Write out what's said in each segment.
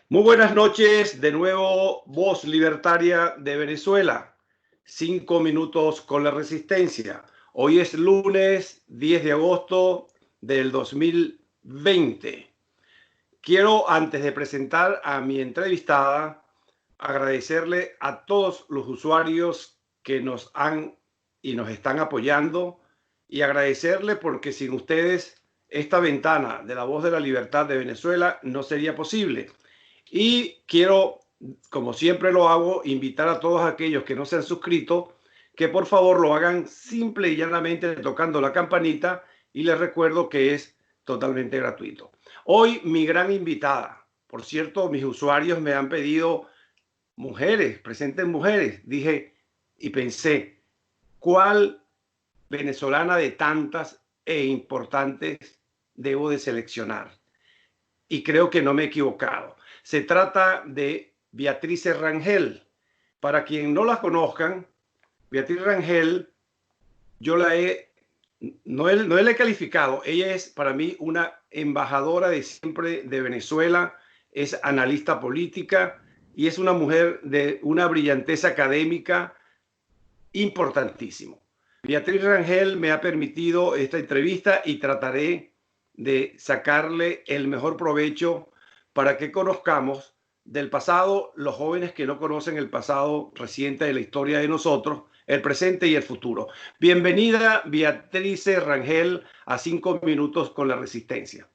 Muy buenas noches, de nuevo Voz Libertaria de Venezuela. 5 minutos con la resistencia. Hoy es lunes 10 de agosto del 2020. Quiero, antes de presentar a mi entrevistada, agradecerle a todos los usuarios que nos han y nos están apoyando y agradecerle porque sin ustedes esta ventana de la Voz de la Libertad de Venezuela no sería posible. Y quiero, como siempre lo hago, invitar a todos aquellos que no se han suscrito que por favor lo hagan simple y llanamente tocando la campanita, y les recuerdo que es totalmente gratuito. Hoy mi gran invitada, por cierto, mis usuarios me han pedido mujeres, presenten mujeres. Dije y pensé, ¿cuál venezolana de tantas e importantes debo de seleccionar? Y creo que no me he equivocado. Se trata de Beatriz Rangel. Para quien no la conozcan, Beatriz Rangel, yo no la he calificado. Ella es para mí una embajadora de siempre de Venezuela, es analista política y es una mujer de una brillantez académica importantísimo. Beatriz Rangel me ha permitido esta entrevista y trataré de sacarle el mejor provecho para que conozcamos del pasado, los jóvenes que no conocen el pasado reciente de la historia de nosotros, el presente y el futuro. Bienvenida, Beatriz Rangel, a 5 minutos con la resistencia.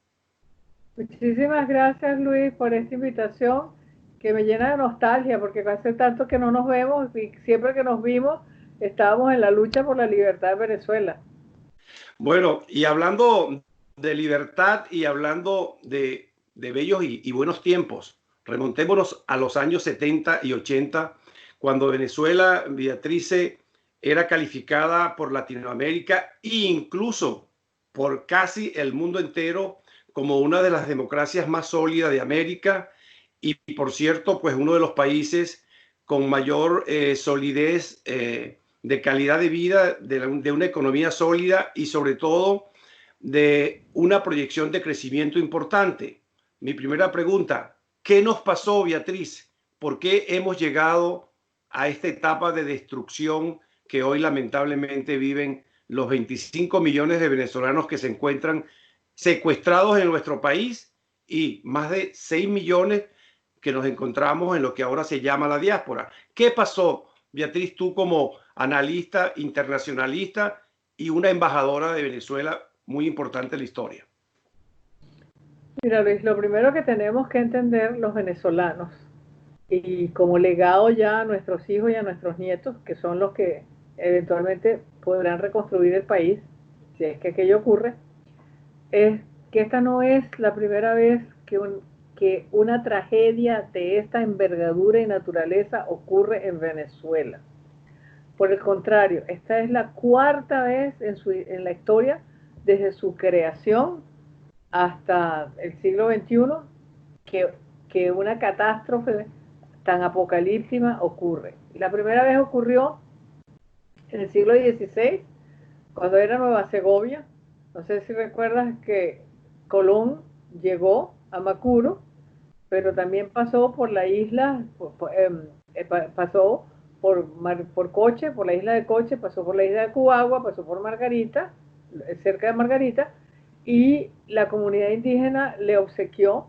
Muchísimas gracias, Luis, por esta invitación que me llena de nostalgia, porque hace tanto que no nos vemos y siempre que nos vimos estábamos en la lucha por la libertad de Venezuela. Bueno, y hablando de libertad y hablando de bellos y buenos tiempos, remontémonos a los años 70 y 80, cuando Venezuela, Beatriz, era calificada por Latinoamérica e incluso por casi el mundo entero como una de las democracias más sólidas de América y, por cierto, pues uno de los países con mayor solidez de calidad de vida, de una economía sólida y sobre todo de una proyección de crecimiento importante. Mi primera pregunta, ¿qué nos pasó, Beatriz? ¿Por qué hemos llegado a esta etapa de destrucción que hoy lamentablemente viven los 25 millones de venezolanos que se encuentran secuestrados en nuestro país y más de 6 millones que nos encontramos en lo que ahora se llama la diáspora? ¿Qué pasó, Beatriz, tú como analista internacionalista y una embajadora de Venezuela muy importante en la historia? Mira, Luis, lo primero que tenemos que entender los venezolanos y como legado ya a nuestros hijos y a nuestros nietos, que son los que eventualmente podrán reconstruir el país, si es que aquello ocurre, es que esta no es la primera vez que una tragedia de esta envergadura y naturaleza ocurre en Venezuela. Por el contrario, esta es la cuarta vez en la historia, desde su creación hasta el siglo XXI, que, que una catástrofe tan apocalíptica ocurre. La primera vez ocurrió en el siglo XVI, cuando era Nueva Segovia. No sé si recuerdas que Colón llegó a Macuro, pero también pasó por la isla, pasó por Coche, por la isla de Coche, pasó por la isla de Cubagua, pasó por Margarita, cerca de Margarita, y la comunidad indígena le obsequió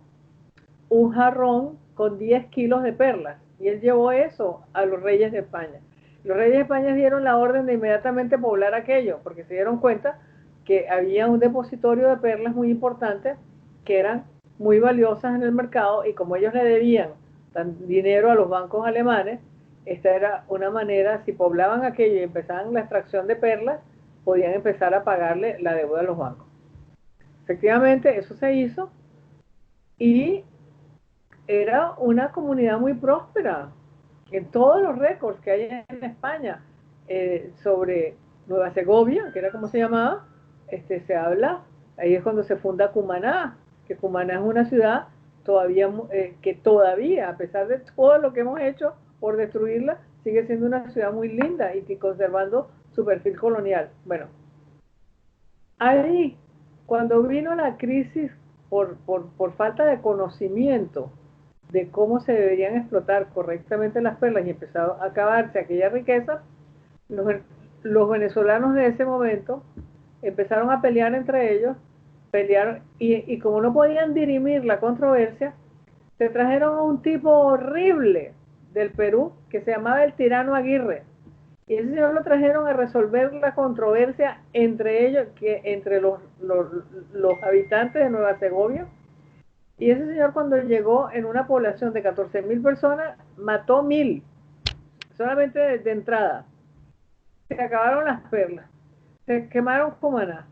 un jarrón con 10 kilos de perlas, y él llevó eso a los reyes de España. Los reyes de España dieron la orden de inmediatamente poblar aquello, porque se dieron cuenta que había un depositorio de perlas muy importante que eran muy valiosas en el mercado, y como ellos le debían dinero a los bancos alemanes, esta era una manera, si poblaban aquello y empezaban la extracción de perlas, podían empezar a pagarle la deuda a los bancos. Efectivamente, eso se hizo y era una comunidad muy próspera. En todos los récords que hay en España sobre Nueva Segovia, que era como se llamaba, se habla, ahí es cuando se funda Cumaná, que Cumaná es una ciudad que todavía, a pesar de todo lo que hemos hecho por destruirla, sigue siendo una ciudad muy linda y conservando su perfil colonial. Bueno, ahí, cuando vino la crisis por falta de conocimiento de cómo se deberían explotar correctamente las perlas y empezó a acabarse aquella riqueza, los venezolanos de ese momento empezaron a pelear entre ellos, pelearon y como no podían dirimir la controversia, se trajeron a un tipo horrible del Perú que se llamaba el Tirano Aguirre. Y ese señor lo trajeron a resolver la controversia entre ellos, entre los habitantes de Nueva Segovia. Y ese señor, cuando llegó en una población de 14.000 personas, mató 1.000, solamente de entrada. Se acabaron las perlas, se quemaron Cumaná.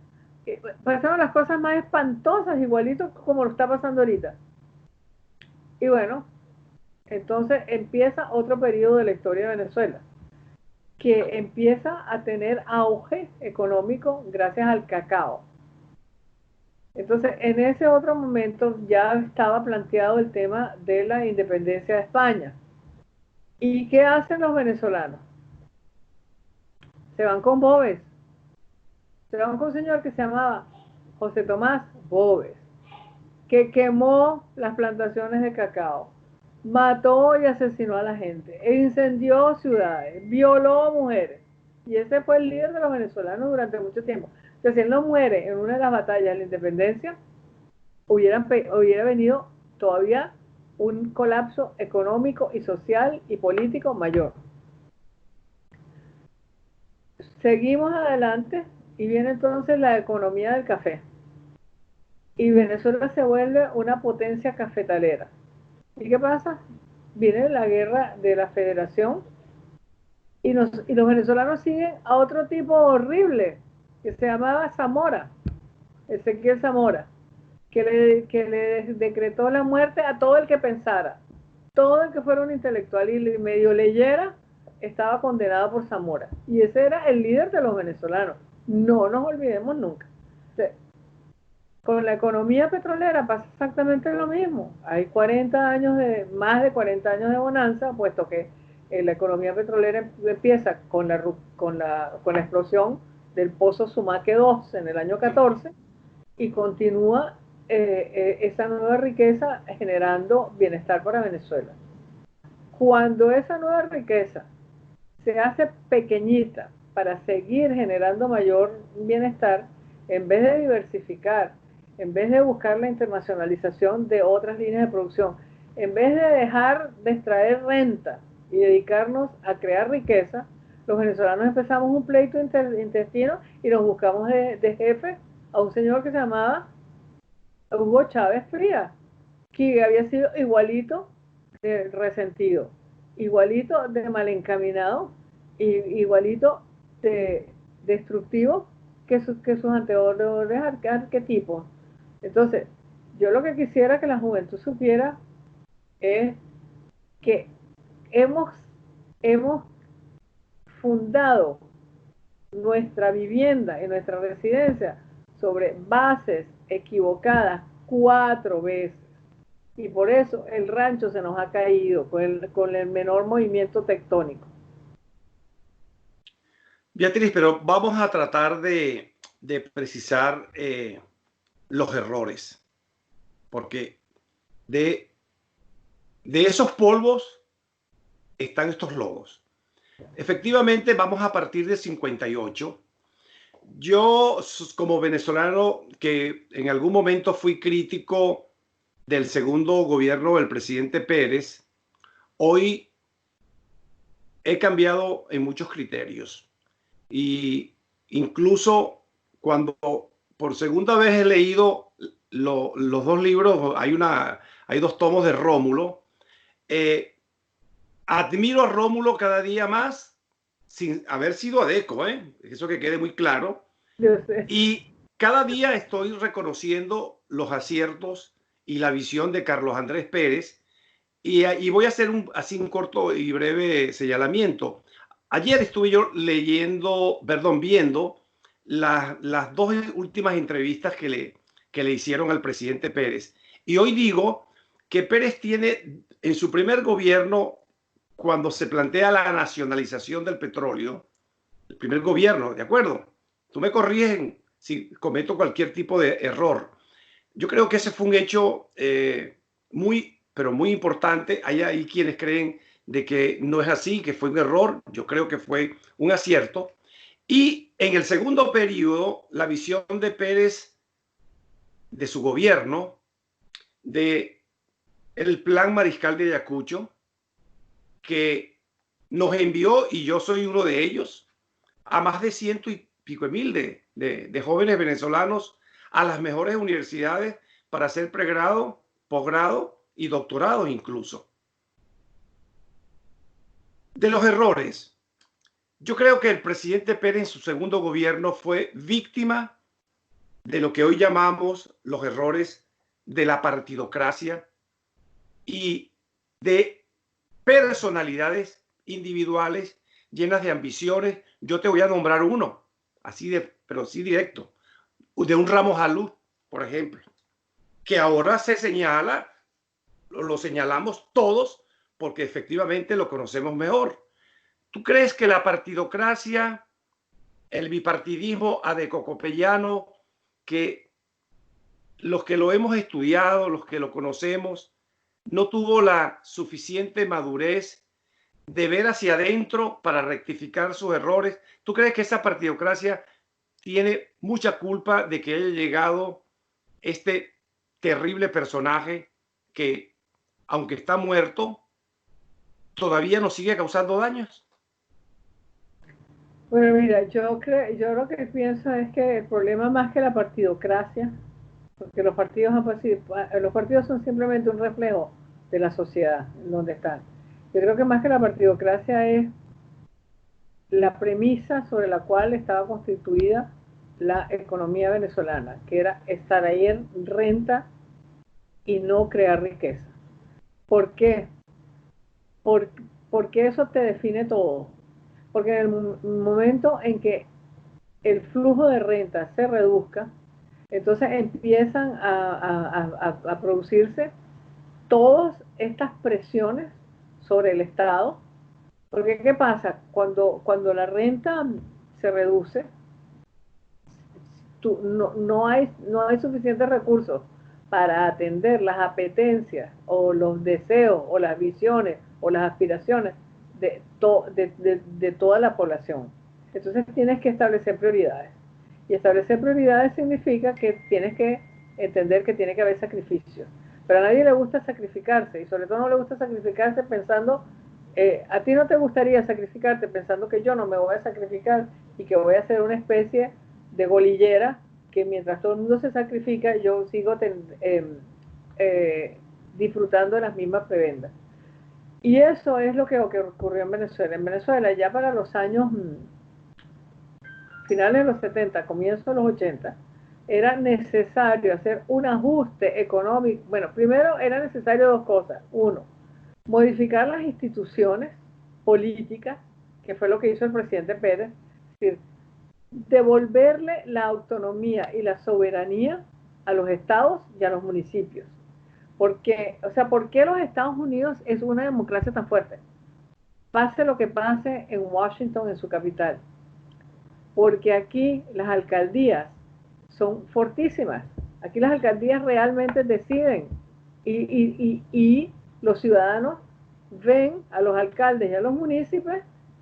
Pasaron las cosas más espantosas, igualito como lo está pasando ahorita. Y bueno, entonces empieza otro periodo de la historia de Venezuela, que empieza a tener auge económico gracias al cacao. Entonces, en ese otro momento ya estaba planteado el tema de la independencia de España. ¿Y qué hacen los venezolanos? Se van con Boves. Se van con un señor que se llamaba José Tomás Boves, que quemó las plantaciones de cacao, mató y asesinó a la gente, e incendió ciudades, violó mujeres. Y ese fue el líder de los venezolanos durante mucho tiempo. Entonces, si él no muere en una de las batallas de la independencia, hubiera venido todavía un colapso económico y social y político mayor. Seguimos adelante y viene entonces la economía del café. Y Venezuela se vuelve una potencia cafetalera. ¿Y qué pasa? Viene la guerra de la Federación y los venezolanos siguen a otro tipo horrible que se llamaba Zamora, Ezequiel Zamora, que le decretó la muerte a todo el que pensara. Todo el que fuera un intelectual y medio leyera estaba condenado por Zamora. Y ese era el líder de los venezolanos. No nos olvidemos nunca. Con la economía petrolera pasa exactamente lo mismo. Hay 40 años más de 40 años de bonanza, puesto que la economía petrolera empieza con la explosión del pozo Sumaque 2 en el año 14 y continúa esa nueva riqueza generando bienestar para Venezuela. Cuando esa nueva riqueza se hace pequeñita para seguir generando mayor bienestar, en vez de diversificar, en vez de buscar la internacionalización de otras líneas de producción, en vez de dejar de extraer renta y dedicarnos a crear riqueza, los venezolanos empezamos un pleito intestino y nos buscamos de jefe a un señor que se llamaba Hugo Chávez Frías, que había sido igualito de resentido, igualito de mal encaminado, igualito de destructivo que sus anteriores arquetipos. Entonces, yo lo que quisiera que la juventud supiera es que hemos fundado nuestra vivienda y nuestra residencia sobre bases equivocadas 4 veces. Y por eso el rancho se nos ha caído con el menor movimiento tectónico. Beatriz, pero vamos a tratar de precisar los errores, porque de esos polvos están estos lodos. Efectivamente, vamos a partir de 58. Yo, como venezolano, que en algún momento fui crítico del segundo gobierno del presidente Pérez, hoy he cambiado en muchos criterios. Y incluso cuando por segunda vez he leído los dos libros, hay 2 tomos de Rómulo, admiro a Rómulo cada día más sin haber sido adeco, eso que quede muy claro. Y cada día estoy reconociendo los aciertos y la visión de Carlos Andrés Pérez y voy a hacer así un corto y breve señalamiento. Ayer estuve yo viendo las 2 últimas entrevistas que le hicieron al presidente Pérez. Y hoy digo que Pérez tiene en su primer gobierno, cuando se plantea la nacionalización del petróleo, el primer gobierno, ¿de acuerdo? Tú me corriges si cometo cualquier tipo de error. Yo creo que ese fue un hecho muy pero muy importante. Hay quienes creen de que no es así, que fue un error. Yo creo que fue un acierto. Y en el segundo periodo, la visión de Pérez, de su gobierno, de el plan Mariscal de Ayacucho, que nos envió, y yo soy uno de ellos, a más de 100 y pico de mil de jóvenes venezolanos a las mejores universidades para hacer pregrado, posgrado y doctorado incluso. De los errores, yo creo que el presidente Pérez en su segundo gobierno fue víctima de lo que hoy llamamos los errores de la partidocracia y de personalidades individuales llenas de ambiciones. Yo te voy a nombrar uno, así pero sí directo, de un Ramos Alú, por ejemplo, que ahora se señala, lo señalamos todos porque efectivamente lo conocemos mejor. ¿Tú crees que la partidocracia, el bipartidismo adecocopellano, que los que lo hemos estudiado, los que lo conocemos, no tuvo la suficiente madurez de ver hacia adentro para rectificar sus errores? ¿Tú crees que esa partidocracia tiene mucha culpa de que haya llegado este terrible personaje que, aunque está muerto, todavía nos sigue causando daños? Bueno, mira, yo lo que pienso es que el problema más que la partidocracia, porque los partidos son simplemente un reflejo de la sociedad en donde están. Yo creo que más que la partidocracia es la premisa sobre la cual estaba constituida la economía venezolana, que era extraer renta y no crear riqueza. ¿Por qué? Porque eso te define todo. Porque en el momento en que el flujo de renta se reduzca, entonces empiezan a producirse todas estas presiones sobre el Estado. Porque ¿qué pasa? Cuando la renta se reduce, no hay suficientes recursos para atender las apetencias o los deseos o las visiones o las aspiraciones de toda la población. Entonces tienes que establecer prioridades. Y establecer prioridades significa que tienes que entender que tiene que haber sacrificios. Pero a nadie le gusta sacrificarse, y sobre todo no le gusta sacrificarse pensando, a ti no te gustaría sacrificarte pensando que yo no me voy a sacrificar y que voy a ser una especie de golillera que mientras todo el mundo se sacrifica, yo sigo disfrutando de las mismas prebendas. Y eso es lo que ocurrió en Venezuela. En Venezuela ya para los años finales de los 70, comienzos de los 80, era necesario hacer un ajuste económico. Bueno, primero era necesario dos cosas. Uno, modificar las instituciones políticas, que fue lo que hizo el presidente Pérez, es decir, devolverle la autonomía y la soberanía a los estados y a los municipios. Porque, o sea, ¿por qué los Estados Unidos es una democracia tan fuerte? Pase lo que pase en Washington, en su capital. Porque aquí las alcaldías son fortísimas. Aquí las alcaldías realmente deciden y los ciudadanos ven a los alcaldes y a los municipios,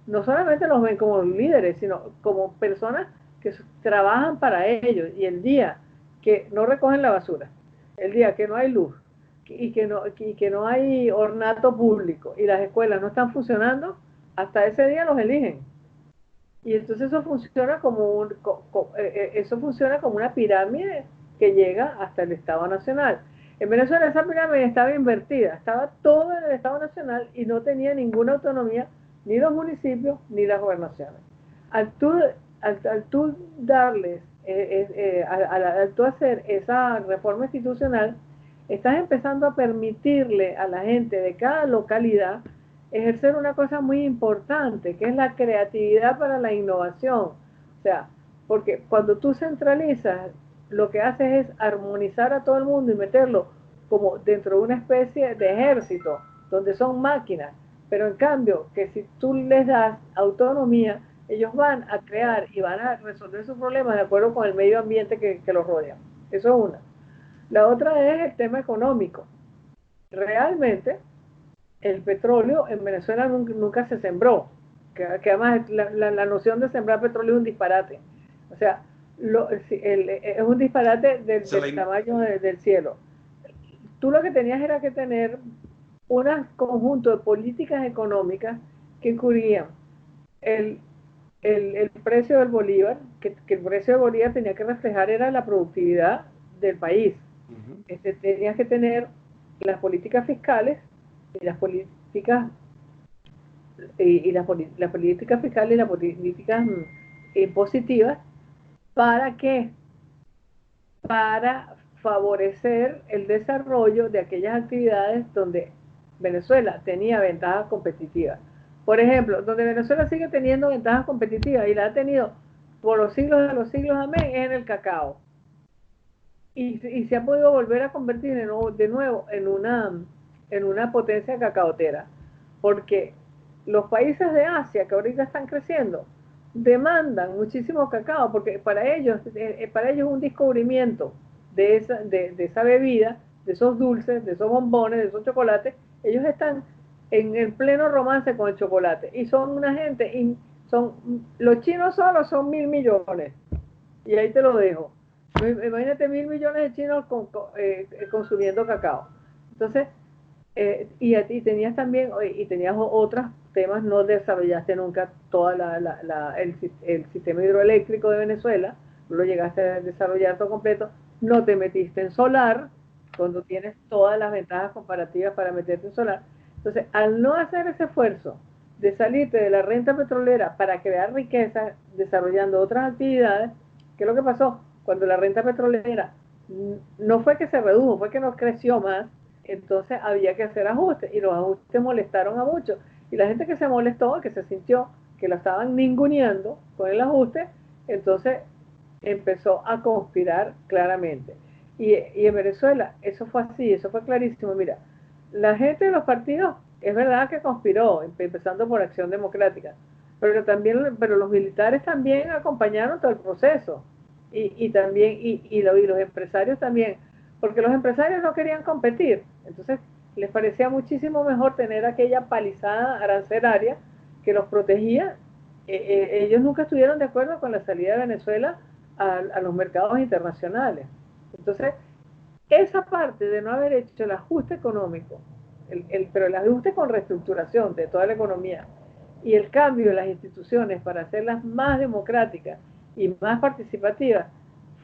no solamente los ven como líderes, sino como personas que trabajan para ellos. Y el día que no recogen la basura, el día que no hay luz y que no hay ornato público y las escuelas no están funcionando, hasta ese día los eligen. Y entonces eso funciona eso funciona como una pirámide que llega hasta el Estado Nacional. En Venezuela esa pirámide estaba invertida, estaba todo en el Estado Nacional y no tenía ninguna autonomía, ni los municipios ni las gobernaciones. Al tú darles, al tú hacer esa reforma institucional, estás empezando a permitirle a la gente de cada localidad ejercer una cosa muy importante, que es la creatividad para la innovación. O sea, porque cuando tú centralizas, lo que haces es armonizar a todo el mundo y meterlo como dentro de una especie de ejército, donde son máquinas. Pero en cambio, que si tú les das autonomía, ellos van a crear y van a resolver sus problemas de acuerdo con el medio ambiente que los rodea. Eso es una. La otra es el tema económico. realmente el petróleo en Venezuela nunca se sembró, que además la noción de sembrar petróleo es un disparate. O sea, es un disparate del tamaño del cielo. Tú lo que tenías era que tener un conjunto de políticas económicas que cubrían el, el precio del bolívar, que el precio del bolívar tenía que reflejar era la productividad del país. Tenías que tener las políticas fiscales y las políticas las políticas fiscales y las políticas impositivas. ¿Para qué? Para favorecer el desarrollo de aquellas actividades donde Venezuela tenía ventajas competitivas. Por ejemplo, donde Venezuela sigue teniendo ventajas competitivas y la ha tenido por los siglos de los siglos, amén, es en el cacao. Y se ha podido volver a convertir de nuevo en una potencia cacaotera. Porque los países de Asia que ahorita están creciendo demandan muchísimo cacao, porque para ellos es un descubrimiento de esa bebida, de esos dulces, de esos bombones, de esos chocolates. Ellos están en el pleno romance con el chocolate y son una gente, los chinos solos son 1.000 millones, y ahí te lo dejo. Imagínate 1.000 millones de chinos consumiendo cacao. Entonces, y tenías también, y tenías otros temas, no desarrollaste nunca todo el sistema hidroeléctrico de Venezuela, no lo llegaste a desarrollar todo completo, no te metiste en solar, cuando tienes todas las ventajas comparativas para meterte en solar. Entonces, al no hacer ese esfuerzo de salirte de la renta petrolera para crear riqueza desarrollando otras actividades, ¿qué es lo que pasó? Cuando la renta petrolera no fue que se redujo, fue que no creció más, entonces había que hacer ajustes y los ajustes molestaron a muchos. Y la gente que se molestó, que se sintió que la estaban ninguneando con el ajuste, entonces empezó a conspirar claramente. Y en Venezuela eso fue así, eso fue clarísimo. Mira, la gente de los partidos es verdad que conspiró, empezando por Acción Democrática, pero los militares también acompañaron todo el proceso y los empresarios también, porque los empresarios no querían competir, entonces les parecía muchísimo mejor tener aquella palizada arancelaria que los protegía. Ellos nunca estuvieron de acuerdo con la salida de Venezuela a los mercados internacionales. Entonces, esa parte de no haber hecho el ajuste económico, pero el ajuste con reestructuración de toda la economía y el cambio de las instituciones para hacerlas más democráticas y más participativas,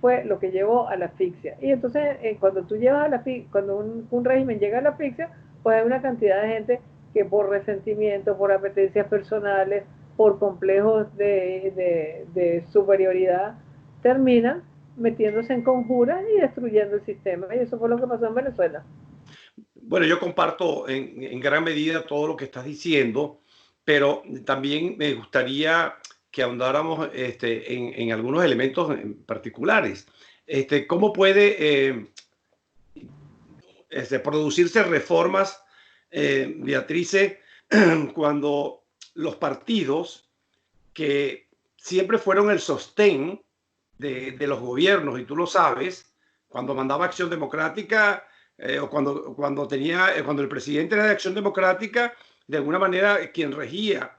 fue lo que llevó a la asfixia. Y entonces, cuando tú llevas a la cuando un régimen llega a la asfixia, pues hay una cantidad de gente que por resentimiento, por apetencias personales, por complejos de superioridad, terminan metiéndose en conjuras y destruyendo el sistema. Y eso fue lo que pasó en Venezuela. Bueno, yo comparto en gran medida todo lo que estás diciendo, pero también me gustaría que ahondáramos en algunos elementos particulares. ¿Cómo puede producirse reformas, Beatrice, cuando los partidos que siempre fueron el sostén de los gobiernos, y tú lo sabes, cuando mandaba Acción Democrática, o cuando el presidente era de Acción Democrática, de alguna manera quien regía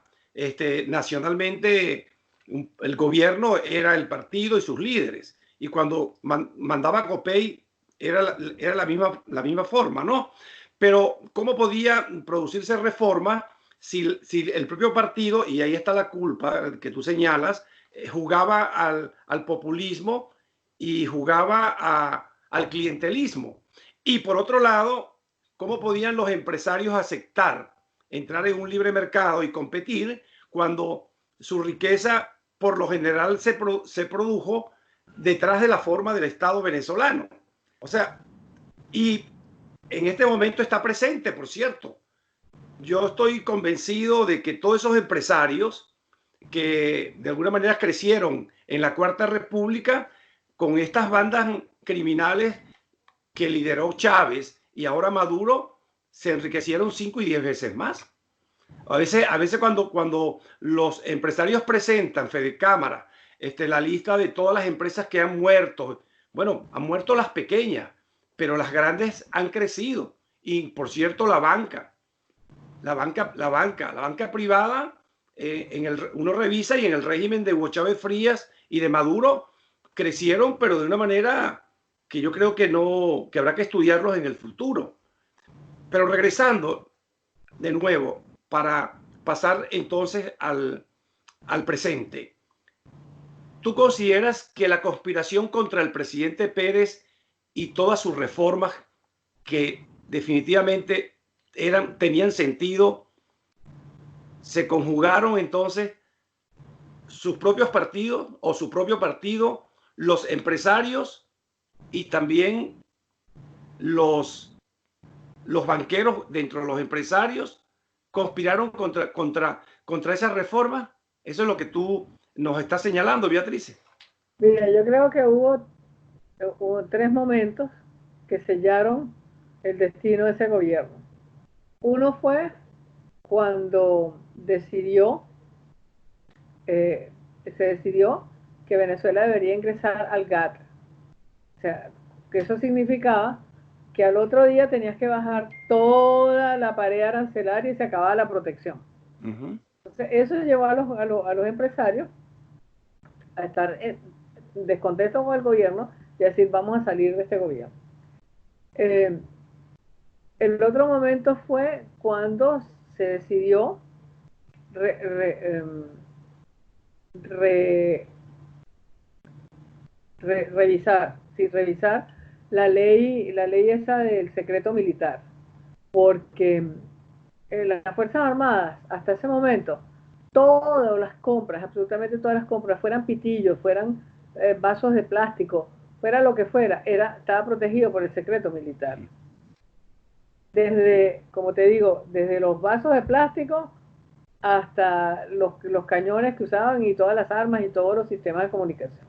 nacionalmente el gobierno era el partido y sus líderes. Y cuando mandaba Copey era la misma forma, ¿no? Pero ¿cómo podía producirse reforma si el propio partido, y ahí está la culpa que tú señalas, jugaba al populismo y jugaba al clientelismo? Y por otro lado, ¿cómo podían los empresarios aceptar entrar en un libre mercado y competir cuando su riqueza por lo general se produjo detrás de la forma del Estado venezolano? O sea, y en este momento está presente, por cierto. Yo estoy convencido de que todos esos empresarios que de alguna manera crecieron en la Cuarta República con estas bandas criminales que lideró Chávez y ahora Maduro, se enriquecieron 5 y 10 veces más. A veces cuando los empresarios presentan, Fede Cámara, la lista de todas las empresas que han muerto, bueno, han muerto las pequeñas, pero las grandes han crecido Y por cierto, la banca privada, uno revisa y en el régimen de Hugo Chávez Frías y de Maduro crecieron, pero de una manera que yo creo que habrá que estudiarlos en el futuro. Pero regresando de nuevo para pasar entonces al presente. ¿Tú consideras que la conspiración contra el presidente Pérez y todas sus reformas que definitivamente tenían sentido, se conjugaron entonces sus propios partidos o su propio partido, los empresarios y también los banqueros dentro de los empresarios conspiraron contra esa reforma? Eso es lo que tú nos estás señalando, Beatriz. Mira, yo creo que hubo 3 momentos que sellaron el destino de ese gobierno. Uno fue cuando se decidió que Venezuela debería ingresar al GATT. O sea, que eso significaba que al otro día tenías que bajar toda la pared arancelaria y se acababa la protección. Entonces, eso llevó a los empresarios a estar descontentos con el gobierno y a decir, vamos a salir de este gobierno. El otro momento fue cuando se decidió revisar la ley esa del secreto militar, porque las Fuerzas Armadas hasta ese momento, todas las compras, absolutamente todas las compras, fueran pitillos, fueran vasos de plástico, fuera lo que fuera, estaba protegido por el secreto militar. Desde, como te digo, desde los vasos de plástico hasta los cañones que usaban y todas las armas y todos los sistemas de comunicación.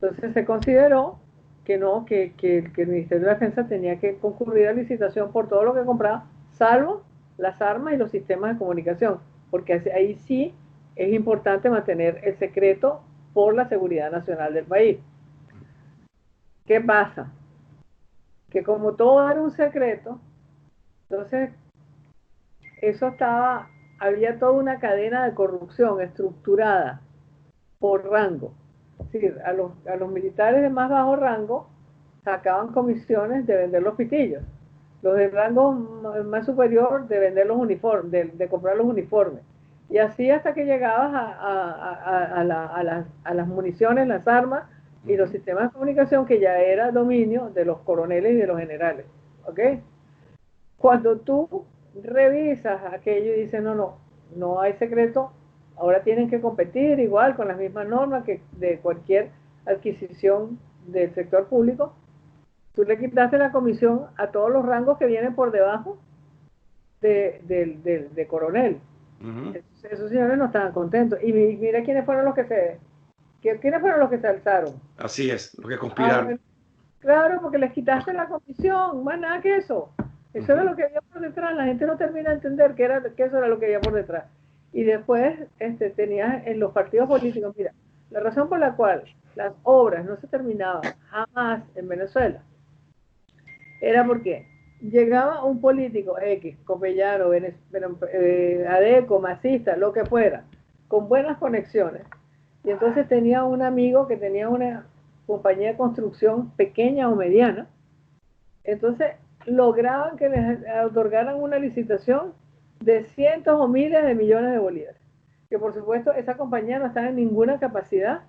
Entonces se consideró que no, que el Ministerio de la Defensa tenía que concurrir a licitación por todo lo que compraba, salvo las armas y los sistemas de comunicación, porque ahí sí es importante mantener el secreto por la seguridad nacional del país. ¿Qué pasa? Que como todo era un secreto, entonces había toda una cadena de corrupción estructurada por rango. Es decir, a los militares de más bajo rango sacaban comisiones de vender los pitillos. Los de rango más superior de vender los uniformes, de comprar los uniformes. Y así hasta que llegabas a las municiones, las armas y los sistemas de comunicación, que ya era dominio de los coroneles y de los generales. ¿Ok? Cuando tú revisas aquello y dices, no hay secreto, ahora tienen que competir igual con las mismas normas que de cualquier adquisición del sector público. Tú le quitaste la comisión a todos los rangos que vienen por debajo de coronel. Esos señores no estaban contentos. Y mira quiénes fueron los que se alzaron. Así es, los que conspiraron. Claro, porque les quitaste la comisión, más nada que eso. Eso era lo que había por detrás. La gente no termina de entender que eso era lo que había por detrás. Y después tenías en los partidos políticos, mira, la razón por la cual las obras no se terminaban jamás en Venezuela era porque llegaba un político X, Copellano, Adeco, masista, lo que fuera, con buenas conexiones. Y entonces tenía un amigo que tenía una compañía de construcción pequeña o mediana. Entonces lograban que les otorgaran una licitación de cientos o miles de millones de bolívares, que por supuesto esa compañía no estaba en ninguna capacidad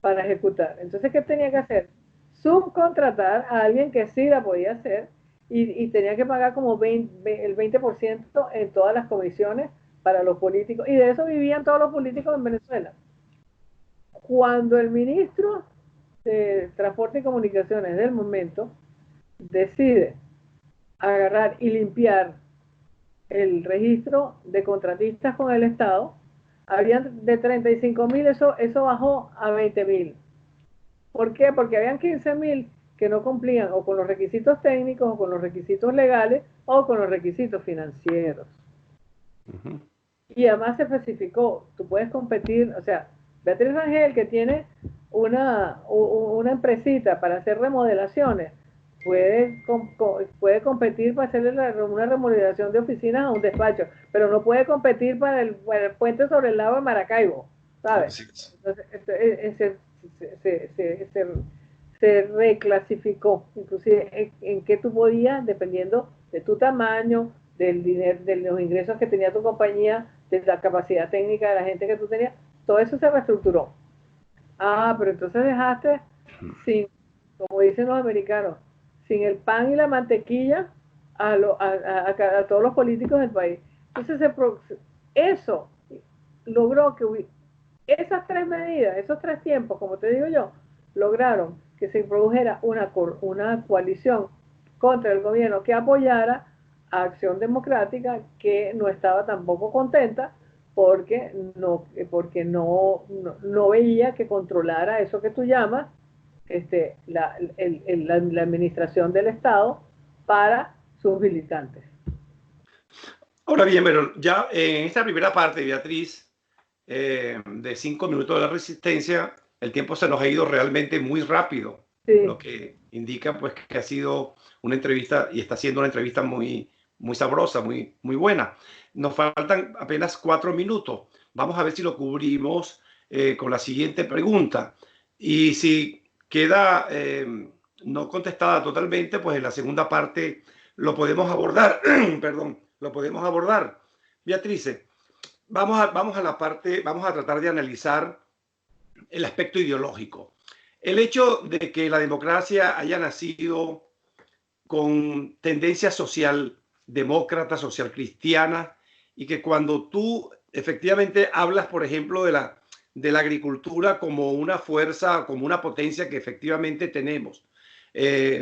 para ejecutar. Entonces, ¿qué tenía que hacer? Subcontratar a alguien que sí la podía hacer y tenía que pagar como el 20% en todas las comisiones para los políticos, y de eso vivían todos los políticos en Venezuela. Cuando el ministro de Transporte y Comunicaciones del momento decide agarrar y limpiar el registro de contratistas con el Estado, habían de 35.000, eso bajó a 20.000. ¿Por qué? Porque habían 15.000 que no cumplían o con los requisitos técnicos, o con los requisitos legales, o con los requisitos financieros. Y además se especificó, tú puedes competir, o sea, Beatriz Rangel, que tiene una empresita para hacer remodelaciones, puede competir para hacerle una remodelación de oficinas a un despacho, pero no puede competir para el puente sobre el lago de Maracaibo, ¿sabes? Así es. Entonces, se reclasificó, inclusive en qué tú podías, dependiendo de tu tamaño, del dinero, de los ingresos que tenía tu compañía, de la capacidad técnica de la gente que tú tenías, todo eso se reestructuró. Ah, pero entonces dejaste sin, como dicen los americanos, sin el pan y la mantequilla a todos los políticos del país. Entonces eso logró que esas tres medidas, esos tres tiempos, como te digo yo, lograron que se produjera una coalición contra el gobierno que apoyara a Acción Democrática, que no estaba tampoco contenta porque no veía que controlara eso que tú llamas la administración del Estado para sus militantes. Ahora bien, pero ya en esta primera parte, Beatriz, de 5 minutos de la resistencia, el tiempo se nos ha ido realmente muy rápido, Sí. lo que indica pues que ha sido una entrevista y está siendo una entrevista muy, muy sabrosa, muy, muy buena. Nos faltan apenas 4 minutos. Vamos a ver si lo cubrimos con la siguiente pregunta. Y si queda no contestada totalmente, pues en la segunda parte lo podemos abordar. Perdón, lo podemos abordar. Beatriz, vamos a la parte, vamos a tratar de analizar el aspecto ideológico. El hecho de que la democracia haya nacido con tendencia social demócrata, social cristiana, y que cuando tú efectivamente hablas, por ejemplo, de la agricultura como una fuerza, como una potencia que efectivamente tenemos,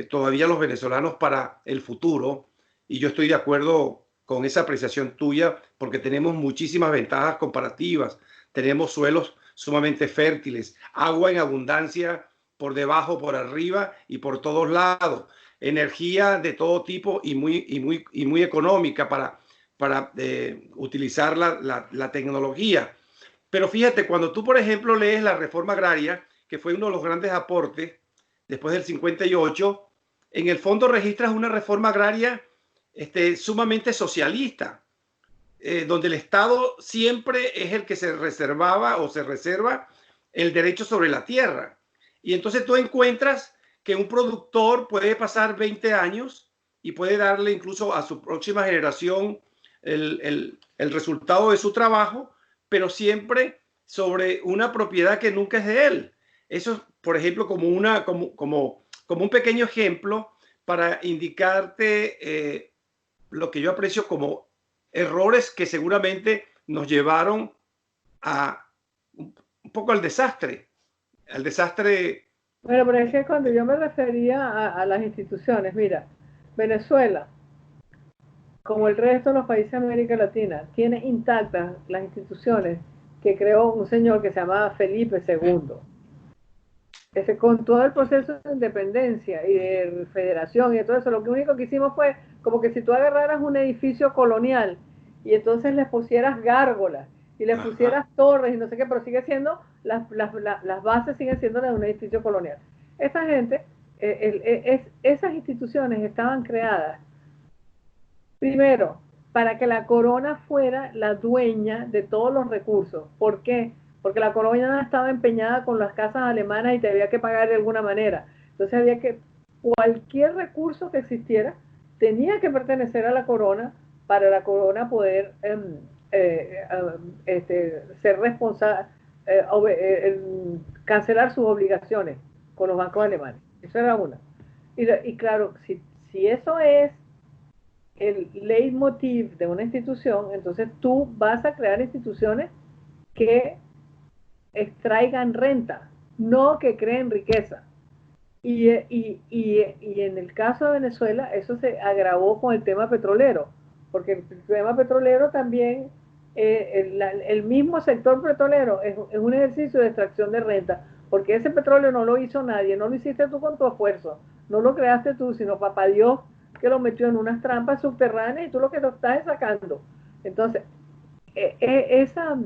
todavía los venezolanos para el futuro, y yo estoy de acuerdo con esa apreciación tuya, porque tenemos muchísimas ventajas comparativas, tenemos suelos sumamente fértiles, agua en abundancia por debajo, por arriba y por todos lados, energía de todo tipo y muy económica para utilizar la tecnología. Pero fíjate, cuando tú, por ejemplo, lees la reforma agraria, que fue uno de los grandes aportes después del 58, en el fondo registras una reforma agraria sumamente socialista, donde el Estado siempre es el que se reservaba o se reserva el derecho sobre la tierra. Y entonces tú encuentras que un productor puede pasar 20 años y puede darle incluso a su próxima generación el resultado de su trabajo, pero siempre sobre una propiedad que nunca es de él. Eso, por ejemplo, como un pequeño ejemplo para indicarte lo que yo aprecio como errores que seguramente nos llevaron a un poco al desastre. Bueno, pero es que cuando yo me refería a las instituciones, mira, Venezuela, como el resto de los países de América Latina, tiene intactas las instituciones que creó un señor que se llamaba Felipe II. Con todo el proceso de independencia y de federación y todo eso, lo único que hicimos fue como que si tú agarraras un edificio colonial y entonces les pusieras gárgolas y les pusieras torres y no sé qué, pero sigue siendo, las bases siguen siendo las de un edificio colonial. Esta gente, esas instituciones estaban creadas primero para que la corona fuera la dueña de todos los recursos. ¿Por qué? Porque la corona estaba empeñada con las casas alemanas y te había que pagar de alguna manera. Entonces había que, cualquier recurso que existiera tenía que pertenecer a la corona para la corona poder ser responsable, cancelar sus obligaciones con los bancos alemanes. Eso era una. Y claro, si eso es el leitmotiv de una institución, entonces tú vas a crear instituciones que extraigan renta, no que creen riqueza. Y en el caso de Venezuela, eso se agravó con el tema petrolero, porque el tema petrolero también, el mismo sector petrolero es un ejercicio de extracción de renta, porque ese petróleo no lo hizo nadie, no lo hiciste tú con tu esfuerzo, no lo creaste tú, sino papá Dios que lo metió en unas trampas subterráneas y tú lo que lo estás sacando. Entonces, esa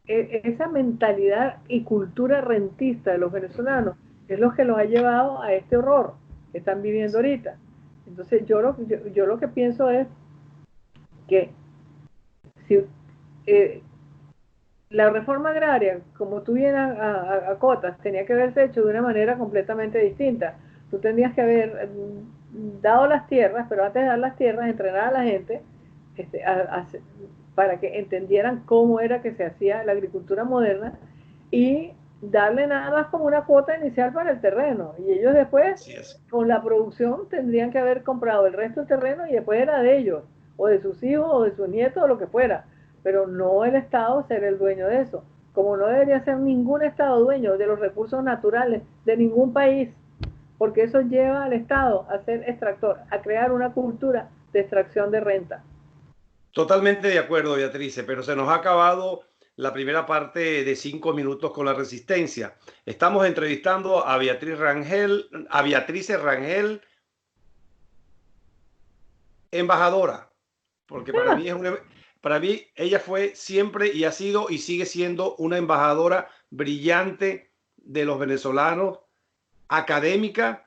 esa mentalidad y cultura rentista de los venezolanos es lo que los ha llevado a este horror. que están viviendo ahorita. Entonces yo lo que pienso es que si la reforma agraria, como tú bien acotas, tenía que haberse hecho de una manera completamente distinta. Tú tendrías que haber dado las tierras, pero antes de dar las tierras, entrenar a la gente este, para que entendieran cómo era que se hacía la agricultura moderna y darle nada más como una cuota inicial para el terreno. Y ellos después, con la producción, tendrían que haber comprado el resto del terreno y después era de ellos, o de sus hijos, o de sus nietos, o lo que fuera, pero no el Estado ser el dueño de eso, como no debería ser ningún Estado dueño de los recursos naturales de ningún país, porque eso lleva al Estado a ser extractor, a crear una cultura de extracción de renta. Totalmente de acuerdo, Beatriz, pero se nos ha acabado la primera parte de 5 minutos con la resistencia. Estamos entrevistando a Beatriz Rangel, embajadora, porque para mí ella fue siempre y ha sido y sigue siendo una embajadora brillante de los venezolanos, académica,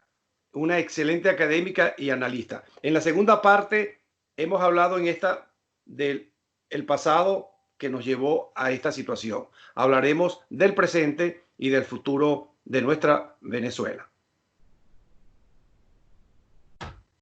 una excelente académica y analista. En la segunda parte hemos hablado en esta del el pasado que nos llevó a esta situación. Hablaremos del presente y del futuro de nuestra Venezuela.